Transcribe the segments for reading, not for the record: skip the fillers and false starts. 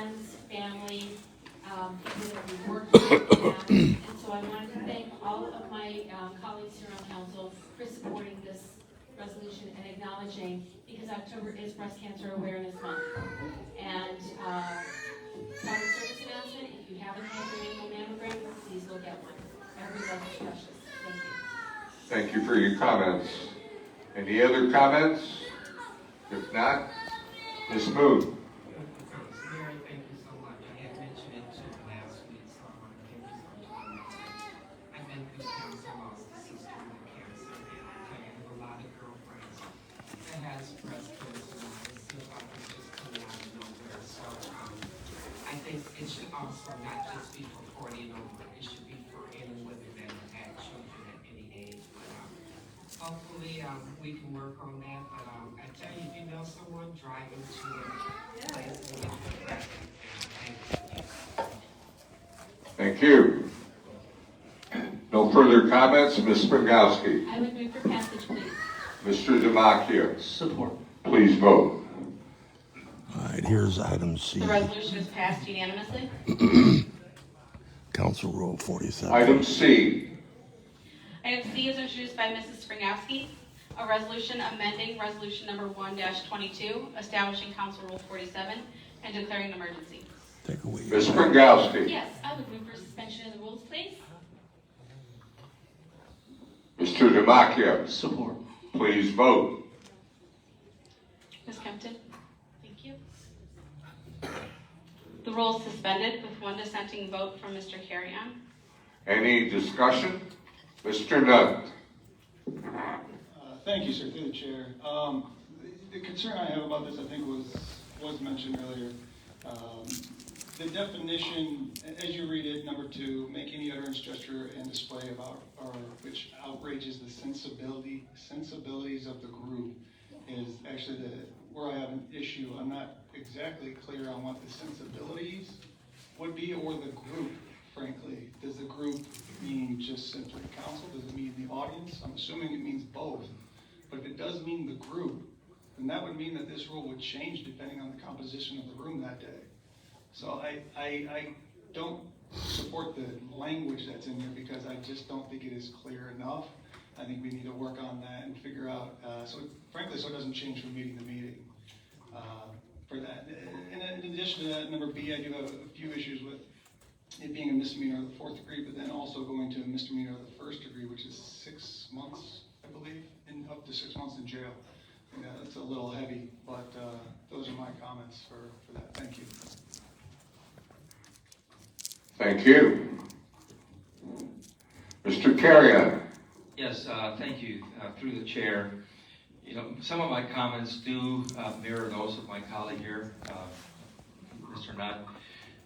friends, family, people that we've worked with. And so I wanted to thank all of my colleagues here on council for supporting this resolution and acknowledging, because October is Breast Cancer Awareness Month. And public service announcement, if you haven't had your annual mammogram, please go get one. Every life is precious. Thank you. Thank you for your comments. Any other comments? If not, Ms. Moon. Mary, thank you so much. I had mentioned it to last week, so I want to thank you for doing that. I've been through cancer, lost a sister with cancer, and I have a lot of girlfriends that has breast cancer, and I feel like it's just coming out of nowhere. So I think it should also not just be for 40 and over, it should be for any women that have had children at any age. But hopefully we can work on that. But I tell you, if you know someone driving to a place where they're present, Thank you. No further comments. Ms. Springowski. I would move for passage, please. Mr. Demakia. Support. Please vote. All right, here's item C. The resolution is passed unanimously. Council Rule 47. Item C. Item C is introduced by Mrs. Springowski, a resolution amending resolution number 1-22, establishing Council Rule 47 and declaring an emergency. Take away. Ms. Springowski. Yes, I would move for suspension of the rules, please. Mr. Demakia. Support. Please vote. Ms. Kempton? Thank you. The rule is suspended with one dissenting vote from Mr. Carrion. Any discussion? Mr. Nutt. Thank you, sir, through the chair. The concern I have about this, I think, was mentioned earlier. The definition, as you read it, number 2, make any utterance, gesture, and display or which outrages the sensibilities of the group is actually where I have an issue. I'm not exactly clear on what the sensibilities would be, or the group, frankly. Does the group mean just simply council? Does it mean the audience? I'm assuming it means both. But if it does mean the group, then that would mean that this rule would change depending on the composition of the room that day. So I don't support the language that's in there because I just don't think it is clear enough. I think we need to work on that and figure out, so it doesn't change from meeting to meeting for that. And in addition to that, number B, I do have a few issues with it being a misdemeanor of the 4th degree, but then also going to a misdemeanor of the 1st degree, which is 6 months, I believe, and up to 6 months in jail. Yeah, that's a little heavy, but those are my comments for that. Thank you. Thank you. Mr. Carrion. Yes, thank you. Through the chair, some of my comments do mirror those of my colleague here, Mr. Nutt.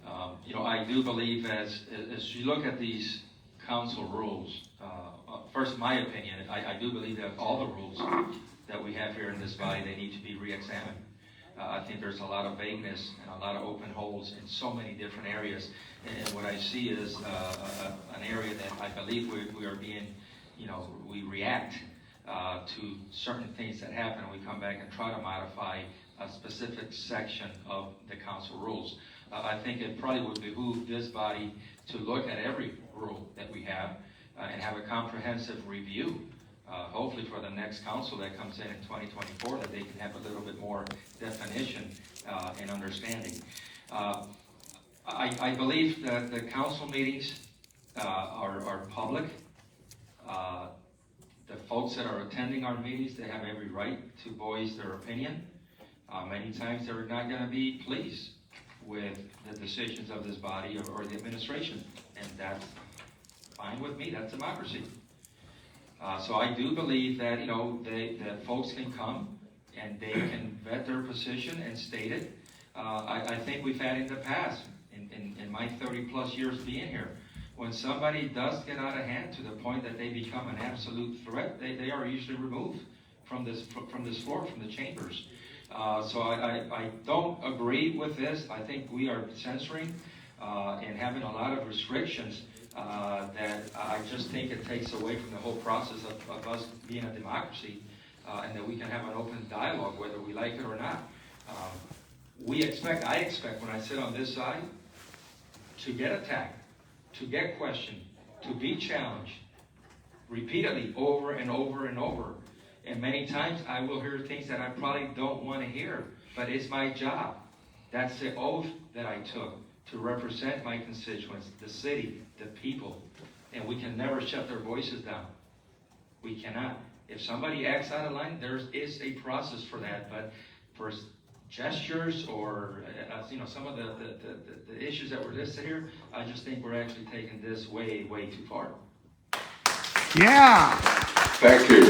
I do believe as you look at these council rules, first, my opinion, I do believe that all the rules that we have here in this body, they need to be re-examined. I think there's a lot of vagueness and a lot of open holes in so many different areas. And what I see is an area that I believe we are being, we react to certain things that happen, and we come back and try to modify a specific section of the council rules. I think it probably would behoove this body to look at every rule that we have and have a comprehensive review. Hopefully for the next council that comes in 2024, that they can have a little bit more definition and understanding. I believe that the council meetings are public. The folks that are attending our meetings, they have every right to voice their opinion. Many times they're not going to be pleased with the decisions of this body or the administration, and that's fine with me. That's democracy. So I do believe that that folks can come and they can vet their position and state it. I think we've had in the past, in my 30+ years being here, when somebody does get out of hand to the point that they become an absolute threat, they are usually removed from this floor, from the chambers. So I don't agree with this. I think we are censoring and having a lot of restrictions that I just think it takes away from the whole process of us being a democracy, and that we can have an open dialogue whether we like it or not. I expect when I sit on this side, to get attacked, to get questioned, to be challenged, repeatedly, over and over and over. And many times I will hear things that I probably don't want to hear, but it's my job. That's the oath that I took to represent my constituents, the city, the people. And we can never shut their voices down. We cannot. If somebody acts out of line, there is a process for that. But for gestures or some of the issues that were listed here, I just think we're actually taking this way, way too far. Yeah. Thank you.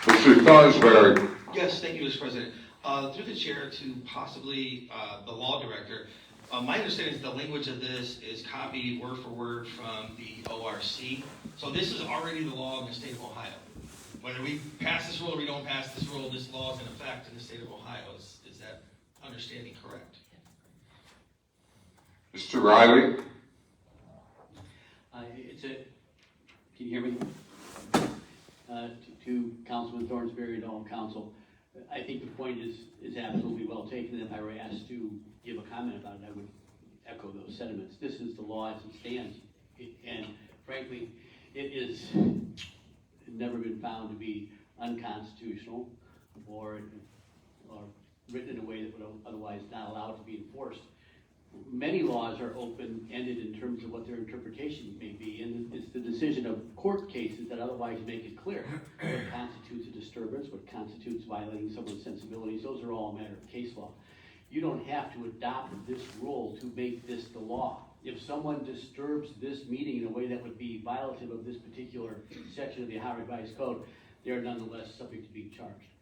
Mr. Thornsberry. Yes, thank you, Mr. President. Through the chair to possibly the law director, my understanding is the language of this is copied word for word from the ORC. So this is already the law in the state of Ohio. Whether we pass this rule or we don't pass this rule, this law is in effect in the state of Ohio. Is that understanding correct? Mr. Riley. Can you hear me? To Councilman Thornsberry and all council, I think the point is absolutely well taken. If I were asked to give a comment about it, I would echo those sentiments. This is the law as it stands, and frankly, it is never been found to be unconstitutional or written in a way that would otherwise not allow it to be enforced. Many laws are open-ended in terms of what their interpretation may be, and it's the decision of court cases that otherwise make it clear what constitutes a disturbance, what constitutes violating someone's sensibilities. Those are all a matter of case law. You don't have to adopt this rule to make this the law. If someone disturbs this meeting in a way that would be violative of this particular section of the Ohio Revised Code, they are nonetheless subject to being charged.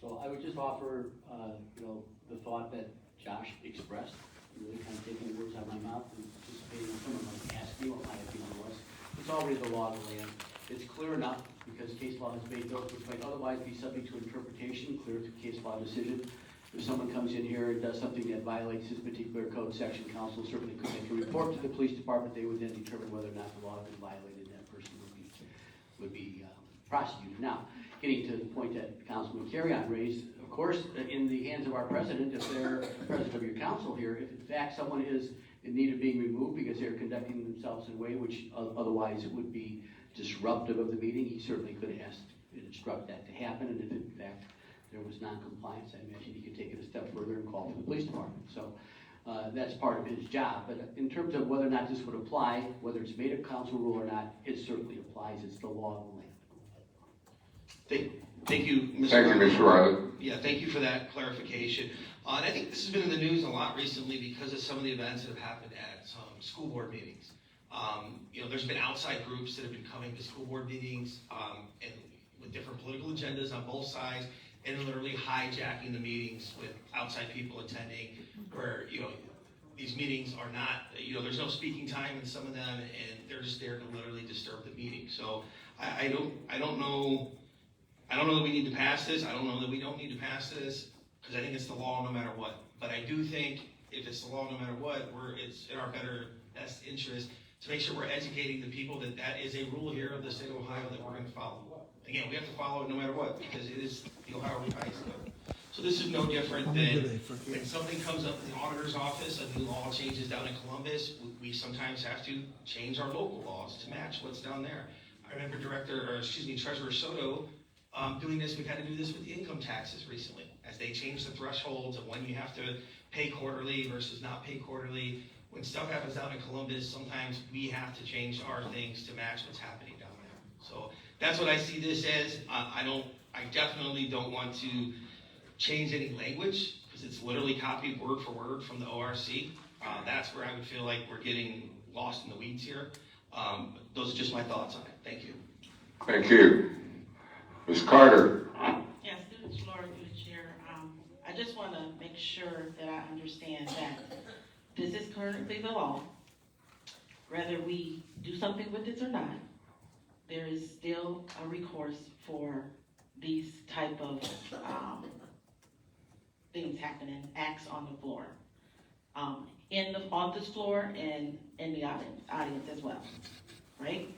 So I would just offer, the thought that Josh expressed, really kind of taking the words out of my mouth and participating in someone like asking me what my opinion was. It's already the law of the land. It's clear enough because case law has made those which might otherwise be subject to interpretation clear through case law decision. If someone comes in here and does something that violates this particular code section, council certainly could make a report to the police department. They would then determine whether or not the law has been violated, and that person would be prosecuted. Now, getting to the point that Councilman Carrion raised, of course, in the hands of our president, if they're president of your council here, if in fact someone is in need of being removed because they're conducting themselves in a way which otherwise would be disruptive of the meeting, he certainly could ask and instruct that to happen. And if in fact there was non-compliance, I imagine he could take it a step further and call for the police department. So that's part of his job. But in terms of whether or not this would apply, whether it's made a council rule or not, it certainly applies. It's the law of the land. Thank you, Mr. Thank you, Mr. Riley. Yeah, thank you for that clarification. And I think this has been in the news a lot recently because of some of the events that have happened at some school board meetings. There's been outside groups that have been coming to school board meetings and with different political agendas on both sides, and literally hijacking the meetings with outside people attending, where these meetings are not, there's no speaking time in some of them, and they're just there to literally disturb the meeting. So I don't know that we need to pass this. I don't know that we don't need to pass this, because I think it's the law no matter what. But I do think if it's the law no matter what, it's in our best interest to make sure we're educating the people that is a rule here of the state of Ohio that we're going to follow. Again, we have to follow it no matter what, because it is the Ohio Revised Code. So this is no different than when something comes up in the auditor's office, a new law changes down in Columbus, we sometimes have to change our local laws to match what's down there. I remember Treasurer Soto doing this. We've had to do this with the income taxes recently, as they change the thresholds of when you have to pay quarterly versus not pay quarterly. When stuff happens down in Columbus, sometimes we have to change our things to match what's happening down there. So that's what I see this as. I definitely don't want to change any language, because it's literally copied word for word from the ORC. That's where I would feel like we're getting lost in the weeds here. Those are just my thoughts on it. Thank you. Thank you. Ms. Carter. Yes, through the floor, through the chair. I just want to make sure that I understand that this is currently the law. Whether we do something with it or not, there is still a recourse for these type of things happening, acts on the floor, on this floor and in the audience as well, right?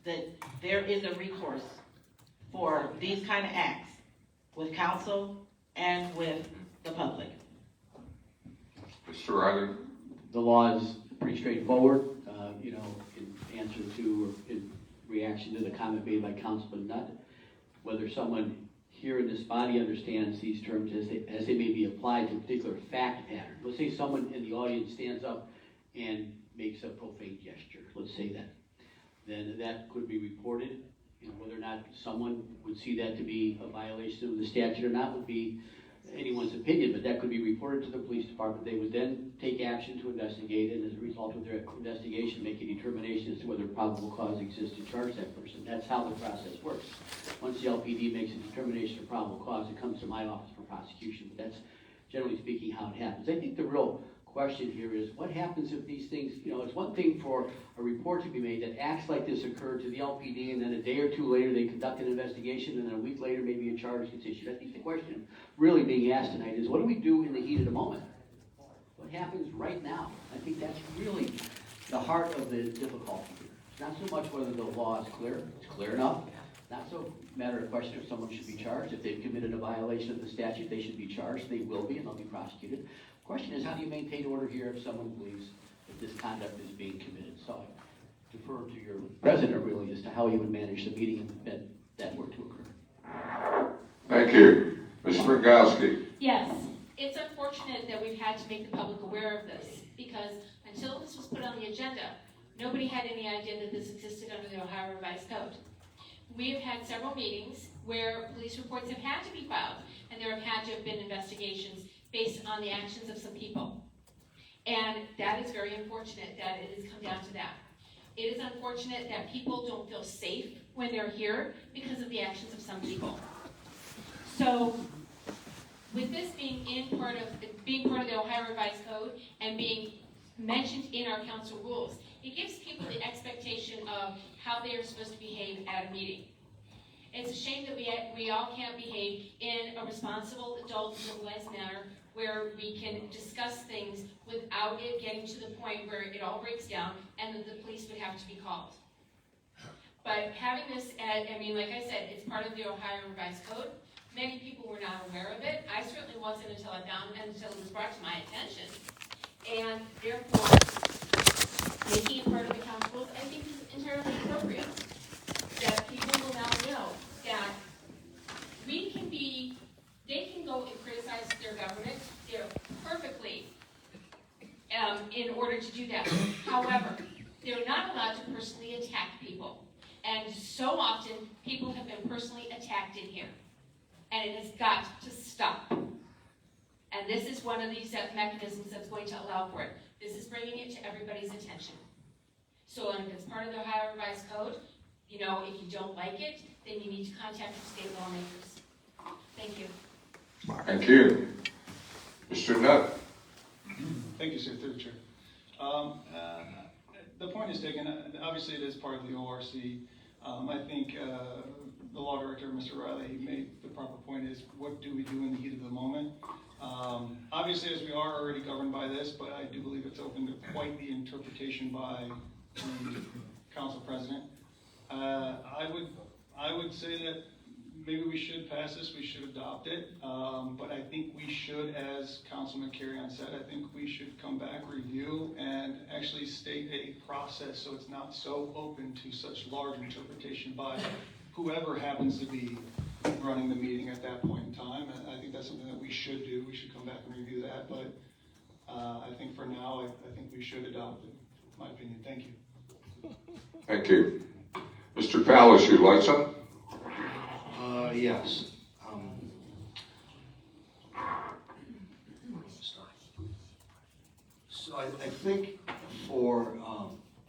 That there is a recourse for these kind of acts with council and with the public. Mr. Riley? The law is pretty straightforward, in answer to, or in reaction to the comment made by Councilman Nutt. Whether someone here in this body understands these terms as they may be applied to a particular fact pattern. Let's say someone in the audience stands up and makes a profane gesture, let's say that. Then that could be reported. Whether or not someone would see that to be a violation of the statute or not would be anyone's opinion, but that could be reported to the police department. They would then take action to investigate, and as a result of their investigation, make a determination as to whether probable cause exists to charge that person. That's how the process works. Once the LPD makes a determination of probable cause, it comes to my office for prosecution, but that's generally speaking how it happens. I think the real question here is what happens if these things, it's one thing for a report to be made that acts like this occurred to the LPD, and then a day or two later they conduct an investigation, and then a week later maybe a charge gets issued. I think the question really being asked tonight is what do we do in the heat of the moment? What happens right now? I think that's really the heart of the difficulty here. It's not so much whether the law is clear. It's clear enough. Not so matter of question if someone should be charged. If they've committed a violation of the statute, they should be charged. They will be, and they'll be prosecuted. The question is, how do you maintain order here if someone believes that this conduct is being committed? So I defer to your president, really, as to how you would manage the meeting if that were to occur. Thank you. Ms. Fragowski? Yes, it's unfortunate that we've had to make the public aware of this, because until this was put on the agenda, nobody had any idea that this existed under the Ohio Revised Code. We have had several meetings where police reports have had to be filed, and there have had to have been investigations based on the actions of some people. And that is very unfortunate that it has come down to that. It is unfortunate that people don't feel safe when they're here because of the actions of some people. So, with this being part of the Ohio Revised Code and being mentioned in our council rules, it gives people the expectation of how they are supposed to behave at a meeting. It's a shame that we all can't behave in a responsible, adult, civilized manner where we can discuss things without it getting to the point where it all breaks down and that the police would have to be called. But having this, like I said, it's part of the Ohio Revised Code. Many people were not aware of it. I certainly wasn't until it was brought to my attention. And therefore, making it part of the council rules, I think is entirely appropriate. That people will now know that they can go and criticize their government. They're perfectly in order to do that. However, they're not allowed to personally attack people. And so often, people have been personally attacked in here. And it has got to stop. And this is one of these mechanisms that's going to allow for it. This is bringing it to everybody's attention. So if it's part of the Ohio Revised Code, if you don't like it, then you need to contact the state lawmakers. Thank you. Thank you. Mr. Nutt? Thank you, sir. Through the chair. The point is taken. Obviously, it is part of the ORC. I think the law director, Mr. Riley, made the proper point is what do we do in the heat of the moment? Obviously, as we are already governed by this, but I do believe it's open to quite the interpretation by the council president. I would say that maybe we should pass this, we should adopt it, but I think we should, as Councilman Carrion said, I think we should come back, review, and actually state a process so it's not so open to such large interpretation by whoever happens to be running the meeting at that point in time. And I think that's something that we should do. We should come back and review that, but I think for now, I think we should adopt it, in my opinion. Thank you. Thank you. Mr. Palace, you'd like some? Yes. So I think for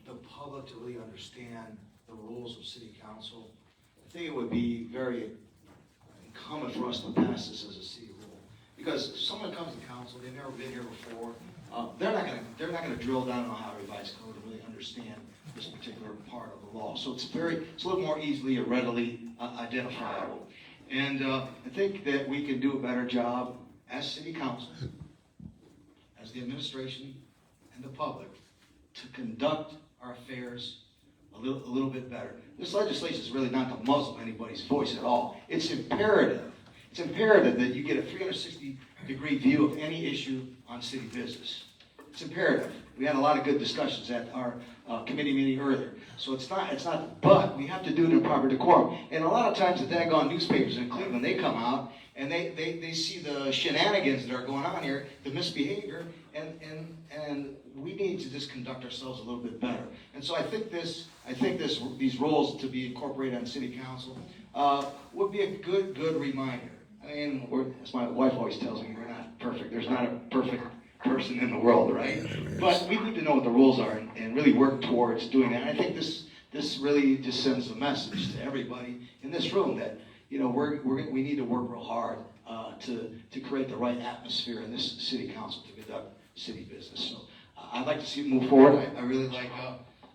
the public to really understand the rules of city council, I think it would be very incumbent for us to pass this as a city rule. Because if someone comes to council, they've never been here before, they're not gonna drill down on Ohio Revised Code and really understand this particular part of the law. So it's a little more easily and readily identifiable. And I think that we can do a better job as city council, as the administration and the public, to conduct our affairs a little bit better. This legislation is really not to muzzle anybody's voice at all. It's imperative. It's imperative that you get a 360 degree view of any issue on city business. It's imperative. We had a lot of good discussions at our committee meeting earlier. So it's not, but we have to do it in proper decorum. And a lot of times the daggone newspapers in Cleveland, they come out and they see the shenanigans that are going on here, the misbehavior, and we need to just conduct ourselves a little bit better. And so I think these roles to be incorporated on city council would be a good reminder. I mean, as my wife always tells me, we're not perfect. There's not a perfect person in the world, right? But we need to know what the rules are and really work towards doing that. And I think this really just sends a message to everybody in this room that, you know, we need to work real hard to create the right atmosphere in this city council to conduct city business. So I'd like to see it move forward. I really like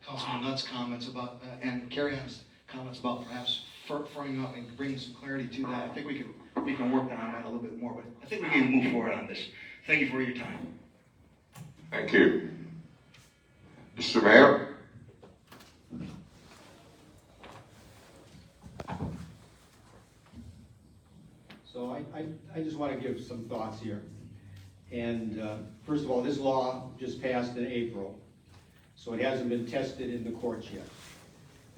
Councilman Nutt's comments about and Carrie Ann's comments about perhaps firming up and bringing some clarity to that. I think we can work on that a little bit more, but I think we can move forward on this. Thank you for your time. Thank you. Mr. Mayor? So I just want to give some thoughts here. And first of all, this law just passed in April, so it hasn't been tested in the courts yet.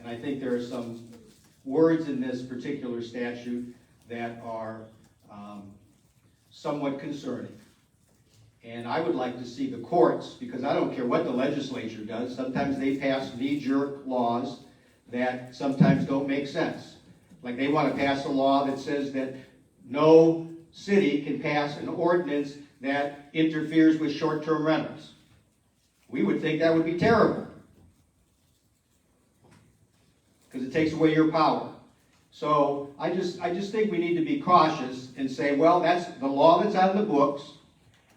And I think there are some words in this particular statute that are somewhat concerning. And I would like to see the courts, because I don't care what the legislature does, sometimes they pass knee-jerk laws that sometimes don't make sense. Like they want to pass a law that says that no city can pass an ordinance that interferes with short-term rentals. We would think that would be terrible, because it takes away your power. So I just think we need to be cautious and say, well, that's the law that's on the books,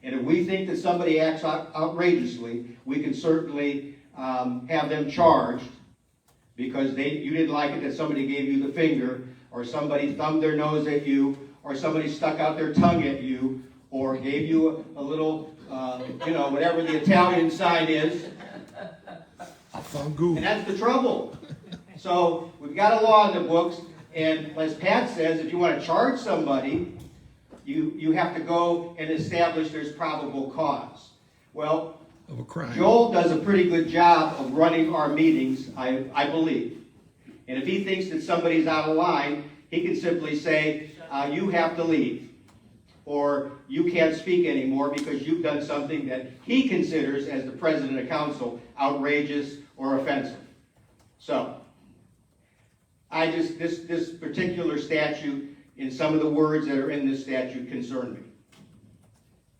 and if we think that somebody acts outrageously, we can certainly have them charged because you didn't like it that somebody gave you the finger, or somebody thumbed their nose at you, or somebody stuck out their tongue at you, or gave you a little, whatever the Italian sign is. And that's the trouble. So we've got a law in the books, and as Pat says, if you want to charge somebody, you have to go and establish there's probable cause. Well, Of a crime. Joel does a pretty good job of running our meetings, I believe. And if he thinks that somebody's out of line, he can simply say, you have to leave. Or you can't speak anymore because you've done something that he considers, as the president of council, outrageous or offensive. So, this particular statute, in some of the words that are in this statute, concern me.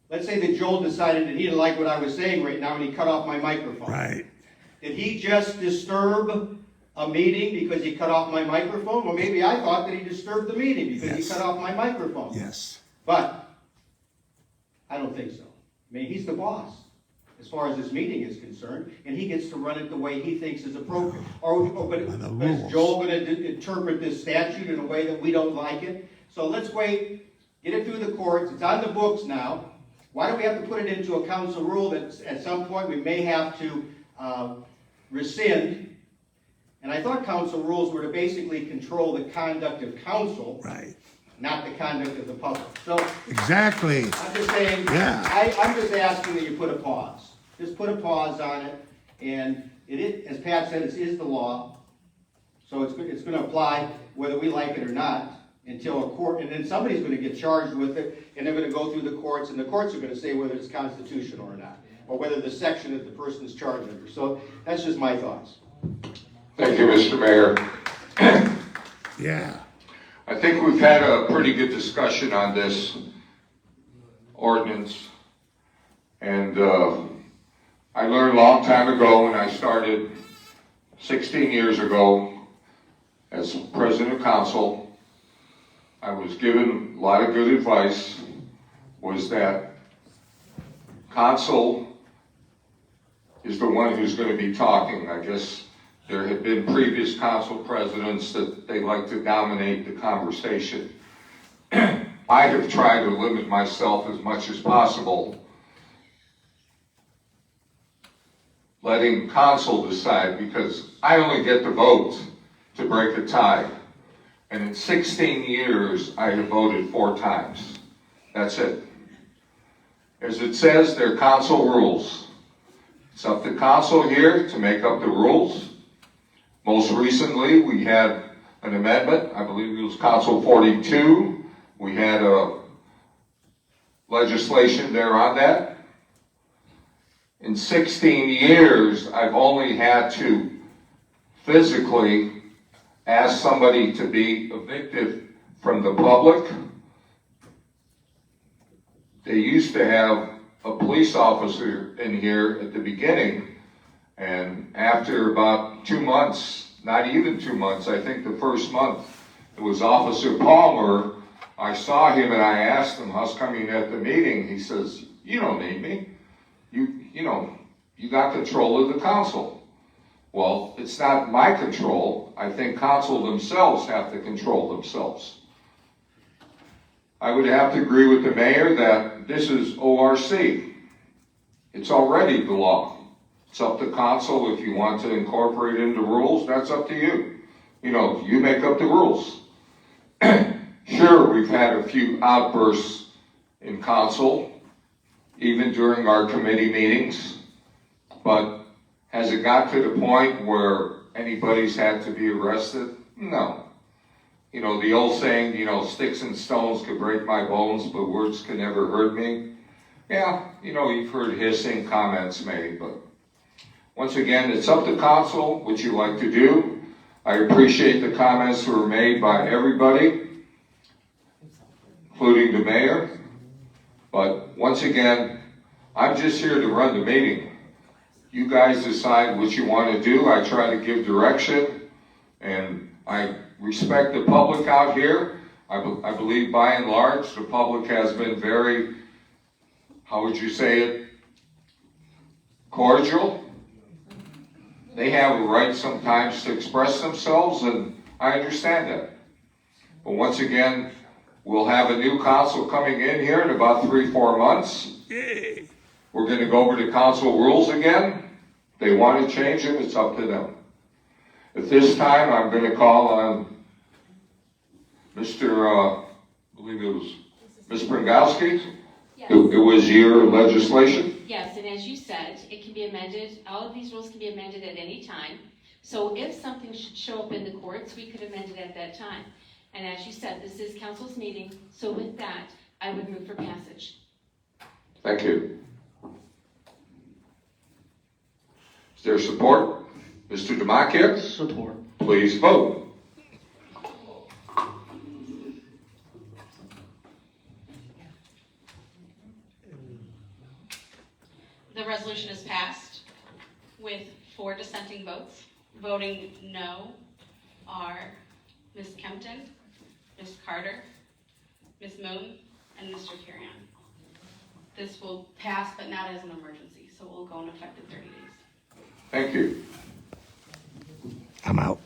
Let's say that Joel decided that he didn't like what I was saying right now and he cut off my microphone. Right. Did he just disturb a meeting because he cut off my microphone? Well, maybe I thought that he disturbed the meeting because he cut off my microphone. Yes. But I don't think so. I mean, he's the boss as far as this meeting is concerned, and he gets to run it the way he thinks is appropriate. But is Joel going to interpret this statute in a way that we don't like it? So let's wait, get it through the courts. It's on the books now. Why do we have to put it into a council rule that at some point we may have to rescind? And I thought council rules were to basically control the conduct of council, Right. not the conduct of the public. So Exactly. I'm just saying, Yeah. I'm just asking that you put a pause. Just put a pause on it, and as Pat said, it is the law. So it's going to apply whether we like it or not until a court, and then somebody's going to get charged with it, and they're going to go through the courts, and the courts are going to say whether it's constitutional or not, or whether the section that the person is charged under. So that's just my thoughts. Thank you, Mr. Mayor. Yeah. I think we've had a pretty good discussion on this ordinance. And I learned a long time ago when I started 16 years ago as president of council, I was given a lot of good advice, was that council is the one who's going to be talking. I guess there had been previous council presidents that they like to dominate the conversation. I have tried to limit myself as much as possible, letting council decide, because I only get the vote to break a tie. And in 16 years, I have voted 4 times. That's it. As it says, they're council rules. It's up to council here to make up the rules. Most recently, we had an amendment, I believe it was Council 42. We had a legislation there on that. In 16 years, I've only had to physically ask somebody to be evicted from the public. They used to have a police officer in here at the beginning, and after about 2 months, not even 2 months, I think the first month, it was Officer Palmer. I saw him and I asked him, how's coming at the meeting? He says, you don't need me. You got control of the council. Well, it's not my control. I think council themselves have to control themselves. I would have to agree with the mayor that this is ORC. It's already the law. It's up to council if you want to incorporate it into rules, that's up to you. You make up the rules. Sure, we've had a few outbursts in council, even during our committee meetings, but has it got to the point where anybody's had to be arrested? No. The old saying, sticks and stones could break my bones, but words can never hurt me. Yeah, you've heard hissing comments made, but once again, it's up to council what you like to do. I appreciate the comments that were made by everybody, including the mayor. But once again, I'm just here to run the meeting. You guys decide what you want to do. I try to give direction, and I respect the public out here. I believe by and large, the public has been very, how would you say it, cordial. They have a right sometimes to express themselves, and I understand that. But once again, we'll have a new council coming in here in about 3-4 months. We're going to go over the council rules again. If they want to change them, it's up to them. At this time, I'm going to call on Mr. I believe it was Ms. Pringowski. Yes. It was your legislation. Yes, and as you said, it can be amended, all of these rules can be amended at any time. So if something should show up in the courts, we could amend it at that time. And as you said, this is council's meeting, so with that, I would move for passage. Thank you. Is there support? Mr. Demakia? Support. Please vote. The resolution is passed with 4 dissenting votes. Voting no are Ms. Kempton, Ms. Carter, Ms. Moon, and Mr. Carrion. This will pass, but not as an emergency, so it will go in effect in 30 days. Thank you. I'm out.